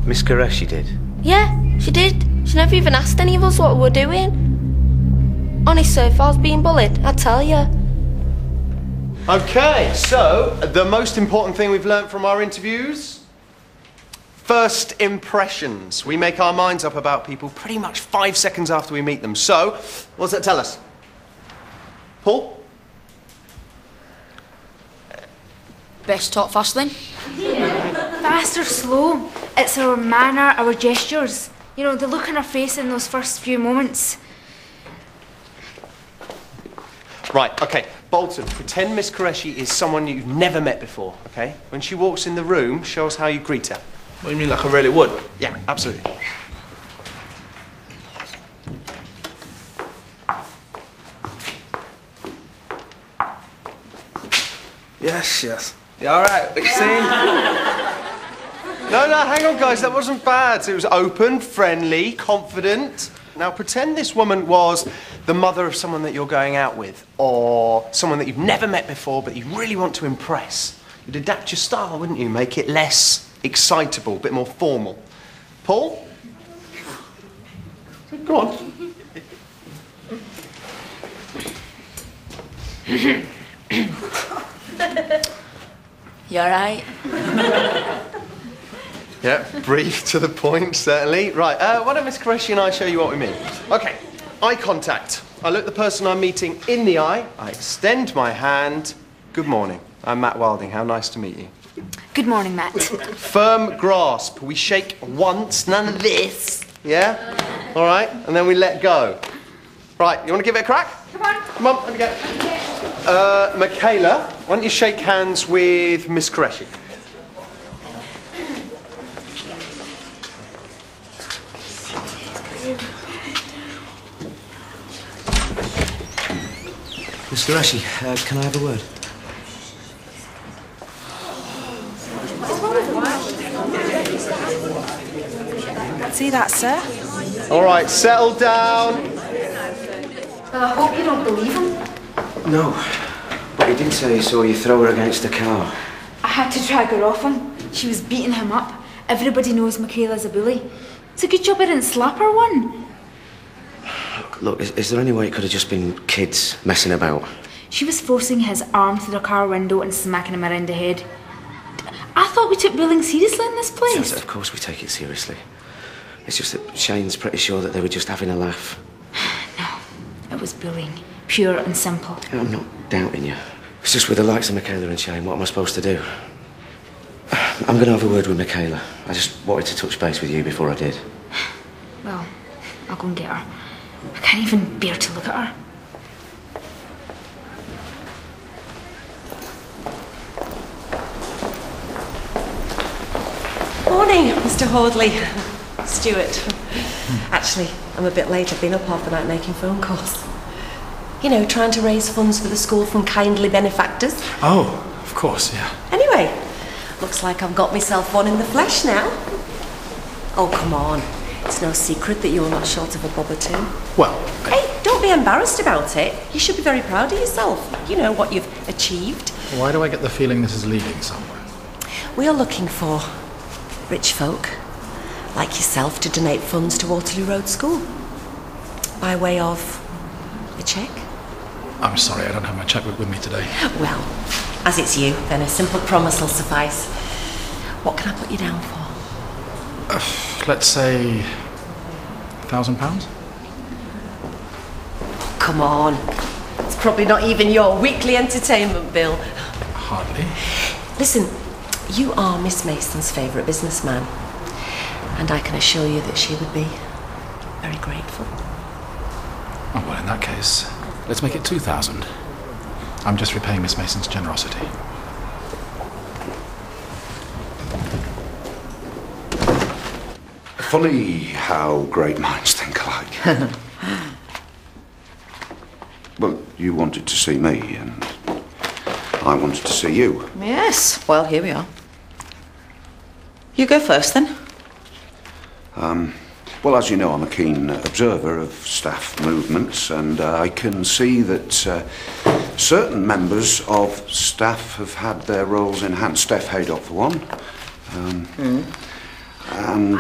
Miss Qureshi did? Yeah, she did. She never even asked any of us what we were doing. Honest, sir, if I was being bullied, I'd tell you. Okay, so the most important thing we've learnt from our interviews? First impressions. We make our minds up about people pretty much 5 seconds after we meet them. So, what does that tell us? Paul? Best talk fast then? Fast or slow, it's our manner, our gestures. You know, the look on our face in those first few moments. Right, okay. Bolton, pretend Miss Qureshi is someone you've never met before, okay? When she walks in the room, show us how you greet her. What do you mean, like I really would? Yeah, absolutely. Yes, yes. You all right? What you saying? No, hang on, guys. That wasn't bad. It was open, friendly, confident. Now, pretend this woman was the mother of someone that you're going out with, or someone that you've never met before, but you really want to impress. You'd adapt your style, wouldn't you? Make it less excitable, a bit more formal. Paul? Go on. You all right? Yeah, brief to the point, certainly. Right, why don't Miss Qureshi and I show you what we mean? Okay, eye contact. I look the person I'm meeting in the eye, I extend my hand. Good morning, I'm Matt Wilding, how nice to meet you. Good morning, Matt. Firm grasp, we shake once, none of this, yeah? All right, and then we let go. Right, you want to give it a crack? Come on. Come on, let me go. Michaela, why don't you shake hands with Miss Qureshi? Miss Qureshi, can I have a word? See that, sir? All right, settle down. Well, I hope you don't believe him. No, but he did say he saw you throw her against a car. I had to drag her off him. She was beating him up. Everybody knows Michaela's a bully. It's a good job I didn't slap her one. Look, is there any way it could have just been kids messing about? She was forcing his arm through the car window and smacking him around the head. I thought we took bullying seriously in this place. Yes, of course we take it seriously. It's just that Shane's pretty sure that they were just having a laugh. No, it was bullying. Pure and simple. I'm not doubting you. It's just with the likes of Michaela and Shane, what am I supposed to do? I'm going to have a word with Michaela. I just wanted to touch base with you before I did. Well, I'll go and get her. I can't even bear to look at her. Morning, Mr. Hordley. Stuart. Actually, I'm a bit late. I've been up half the night making phone calls. You know, trying to raise funds for the school from kindly benefactors. Oh, of course, yeah. Anyway, looks like I've got myself one in the flesh now. Oh, come on. It's no secret that you're not short of a bob or two. Well, Hey, don't be embarrassed about it. You should be very proud of yourself. You know what you've achieved. why do I get the feeling this is leading somewhere? We are looking for rich folk like yourself to donate funds to Waterloo Road School by way of a cheque. I'm sorry, I don't have my chequebook with me today. Well, as it's you, then a simple promise will suffice. What can I put you down for? Let's say £1,000? Come on. It's probably not even your weekly entertainment bill. Hardly. Listen, you are Miss Mason's favourite businessman. And I can assure you that she would be very grateful. Oh, well, in that case, let's make it 2,000. I'm just repaying Miss Mason's generosity. Funny how great minds think alike. Well, you wanted to see me, and I wanted to see you. Yes, well, here we are. You go first, then. Well, as you know, I'm a keen observer of staff movements, and I can see that certain members of staff have had their roles enhanced. Steph Haydock, for one. And and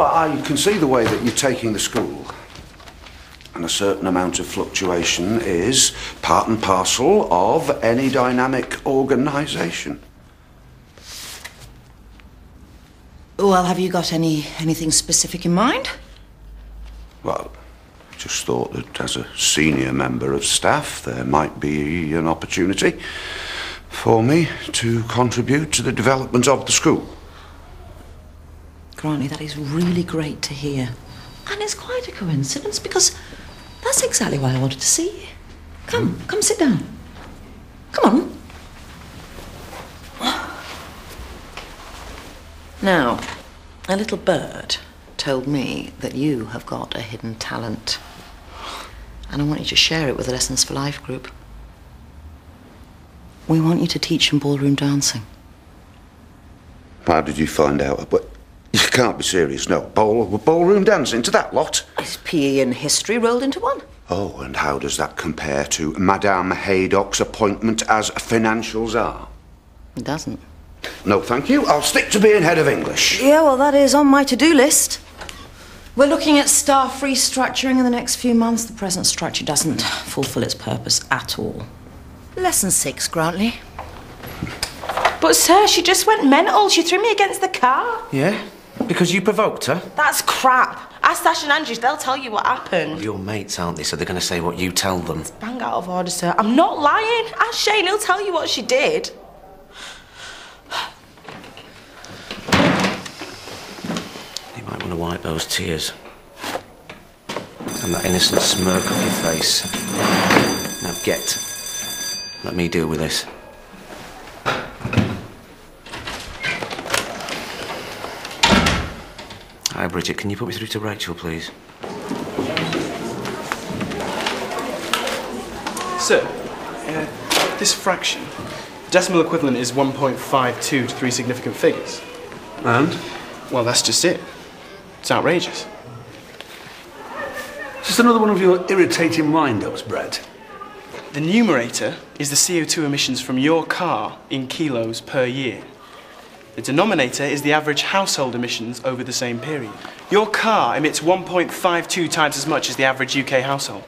I can see the way that you're taking the school. And a certain amount of fluctuation is part and parcel of any dynamic organisation. Well, have you got anything specific in mind? Well, I just thought that as a senior member of staff, there might be an opportunity for me to contribute to the development of the school. Grantley, that is really great to hear. And it's quite a coincidence because that's exactly why I wanted to see you. Come sit down. Come on. Now, a little bird told me that you have got a hidden talent. And I want you to share it with the Lessons for Life group. We want you to teach them ballroom dancing. How did you find out? But you can't be serious, no. Ballroom dancing to that lot? It's PE and history rolled into one. Oh, and how does that compare to Madame Haydock's appointment as financial czar? It doesn't. No, thank you. I'll stick to being head of English. Yeah, well, that is on my to-do list. We're looking at staff restructuring in the next few months. The present structure doesn't fulfill its purpose at all. Lesson 6, Grantley. But, sir, she just went mental. She threw me against the car. Yeah? Because you provoked her? That's crap. Ask Ash and Andrews, they'll tell you what happened. Well, your mates, aren't they? So they're going to say what you tell them. Bang out of order, sir. I'm not lying. Ask Shane, he'll tell you what she did. You might want to wipe those tears. And that innocent smirk off your face. Now get. Let me deal with this. Hi, Bridget. Can you put me through to Rachel, please? Sir, this fraction, the decimal equivalent is 1.52 to 3 significant figures. And? Well, that's just it. It's outrageous. Just another one of your irritating wind-ups, Brett. The numerator is the CO2 emissions from your car in kilos per year. The denominator is the average household emissions over the same period. Your car emits 1.52 times as much as the average UK household.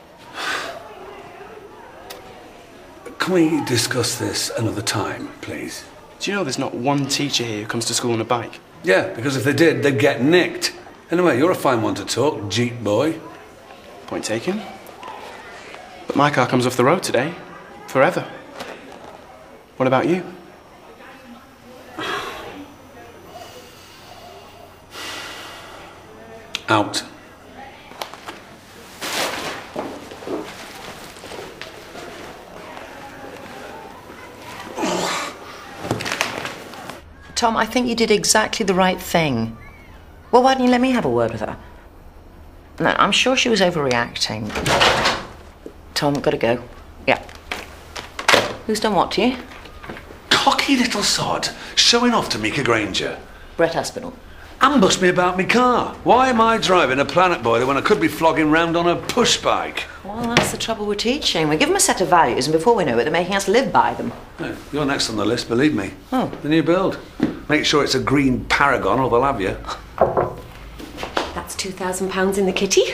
Can we discuss this another time, please? Do you know there's not one teacher here who comes to school on a bike? Yeah, because if they did, they'd get nicked. Anyway, you're a fine one to talk, Jeep boy. Point taken. But my car comes off the road today. Forever. What about you? Out. Tom, I think you did exactly the right thing. Well, why didn't you let me have a word with her? No, I'm sure she was overreacting. Tom, gotta go. Yeah. Who's done what to you? Cocky little sod, showing off to Mika Granger. Brett Aspinall. Ambushed me about my car. Why am I driving a Planet Boiler when I could be flogging round on a push bike? Well, that's the trouble we're teaching. We give them a set of values, and before we know it, they're making us live by them. Yeah, you're next on the list, believe me. Oh. The new build. Make sure it's a green Paragon or they'll have you. That's £2,000 in the kitty,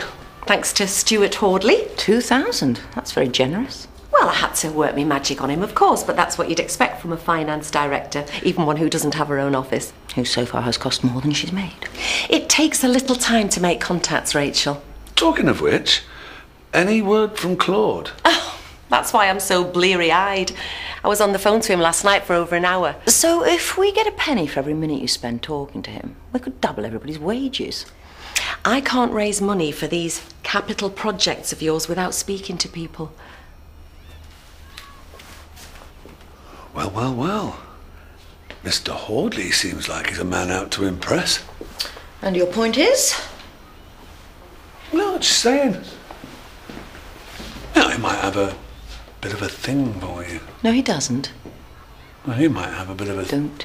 thanks to Stuart Hordley. 2,000? That's very generous. Well, I had to work me magic on him, of course, but that's what you'd expect from a finance director, even one who doesn't have her own office. Who so far has cost more than she's made. It takes a little time to make contacts, Rachel. Talking of which, any word from Claude? Oh, that's why I'm so bleary-eyed. I was on the phone to him last night for over an hour. So if we get a penny for every minute you spend talking to him, we could double everybody's wages. I can't raise money for these capital projects of yours without speaking to people. Well, well, well. Mr. Hordley seems like he's a man out to impress. And your point is? No, just saying. Yeah, he might have a bit of a thing for you. No, he doesn't. Well, he might have a bit of a... Don't